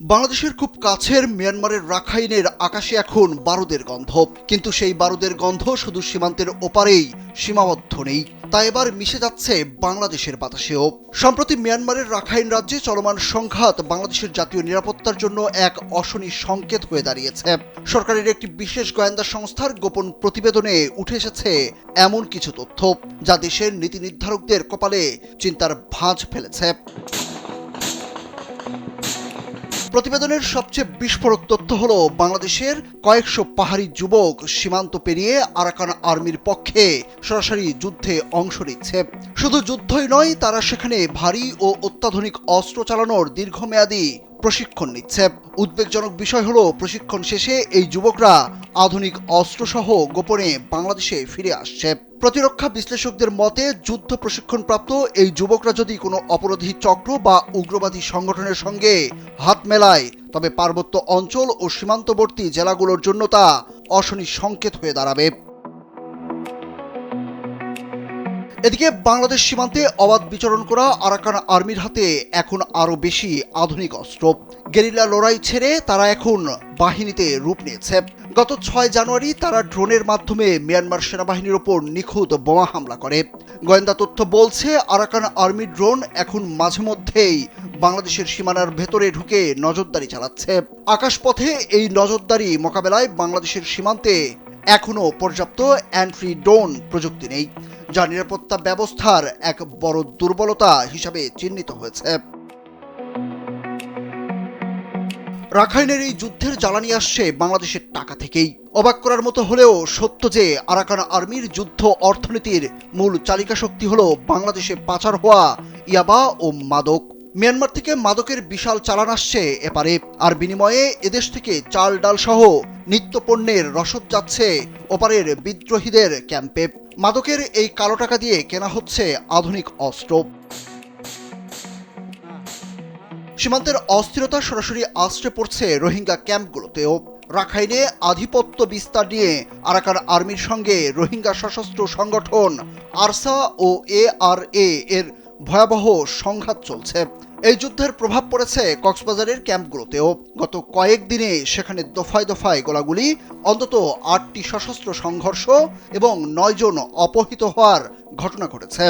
বাংলাদেশের খুব কাছের মিয়ানমারের রাখাইনের আকাশে এখন বারুদের গন্ধ, কিন্তু সেই বারুদের গন্ধ শুধু সীমান্তের ওপারেই সীমাবদ্ধ নেই, তা এবার মিশে যাচ্ছে বাংলাদেশের বাতাসেও। সম্প্রতি মিয়ানমারের রাখাইন রাজ্যে চলমান সংঘাত বাংলাদেশের জাতীয় নিরাপত্তার জন্য এক অশনি সংকেত হয়ে দাঁড়িয়েছে। সরকারের একটি বিশেষ গোয়েন্দা সংস্থার গোপন প্রতিবেদনে উঠে এসেছে এমন কিছু তথ্য যা দেশের নীতি নির্ধারকদের কপালে চিন্তার ভাঁজ ফেলেছে। প্রতিবেদনের সবচেয়ে বিস্ফোরক তথ্য হলো বাংলাদেশের কয়েকশো পাহাড়ি যুবক সীমান্ত পেরিয়ে আরাকান আর্মির পক্ষে সরাসরি যুদ্ধে অংশ নিচ্ছে। শুধু যুদ্ধই নয়, তারা সেখানে ভারী ও অত্যাধুনিক অস্ত্র চালানোর দীর্ঘমেয়াদী প্রশিক্ষণ নিচ্ছে। উদ্বেগজনক বিষয় হলো প্রশিক্ষণ শেষে এই যুবকরা আধুনিক অস্ত্রসহ গোপনে বাংলাদেশে ফিরে আসছে। প্রতিরক্ষা বিশ্লেষকদের মতে যুদ্ধ প্রশিক্ষণপ্রাপ্ত এই যুবকরা যদি কোনো অপরাধী চক্র বা উগ্রবাদী সংগঠনের সঙ্গে হাত মেলায়, তবে পার্বত্য অঞ্চল ও সীমান্তবর্তী জেলাগুলোর জন্য তা অশনি সংকেত হয়ে দাঁড়াবে। এদিকে বাংলাদেশ সীমান্তে অবাধ বিচরণ করা আরাকান আর্মির হাতে এখন আরও বেশি আধুনিক অস্ত্র। গেরিলা লড়াই ছেড়ে তারা এখন বাহিনীতে রূপ নিয়েছে। গত 6 জানুয়ারি তারা ড্রোনের মাধ্যমে মিয়ানমার সেনাবাহিনীর ওপর নিখুঁত বোমা হামলা করে। গোয়েন্দা তথ্য বলছে আরাকান আর্মির ড্রোন এখন মাঝে মধ্যেই বাংলাদেশের সীমানার ভেতরে ঢুকে নজরদারি চালাচ্ছে। আকাশপথে এই নজরদারি মোকাবেলায় বাংলাদেশের সীমান্তে এখনও পর্যাপ্ত অ্যান্টি ড্রোন প্রযুক্তি নেই, যা নিরাপত্তা ব্যবস্থার এক বড় দুর্বলতা হিসাবে চিহ্নিত হয়েছে। রাখাইনের এই যুদ্ধের জ্বালানি আসছে বাংলাদেশের টাকা থেকেই। অবাক করার মতো হলেও সত্য যে আরাকান আর্মির যুদ্ধ অর্থনীতির মূল চালিকা শক্তি হলো বাংলাদেশে পাচার হওয়া ইয়াবা ও মাদক। মিয়ানমার থেকে মাদকের বিশাল চালান আসছে এপারে, আর বিনিময়ে এদেশ থেকে চাল ডাল সহ নিত্যপণ্যের রসদ যাচ্ছে ওপারের বিদ্রোহীদের ক্যাম্পে। মাদকের এই কালো টাকা দিয়ে কেনা হচ্ছে আধুনিক অস্ত্র। সীমান্তের অস্থিরতা সরাসরি আশ্রে পড়ছে রোহিঙ্গা ক্যাম্পগুলোতেও। রাখাইনে আধিপত্য বিস্তার নিয়ে আরাকান আর্মির সঙ্গে রোহিঙ্গা সশস্ত্র সংগঠন আরসা ও ARA এর ভয়াবহ সংঘাত চলছে। এই যুদ্ধের প্রভাব পড়েছে কক্সবাজারের ক্যাম্পগুলোতেও। গত কয়েকদিনে সেখানে দফায় দফায় গোলাগুলি, অন্তত 8টি সশস্ত্র সংঘর্ষ এবং 9 জন অপহৃত হওয়ার ঘটনা ঘটেছে।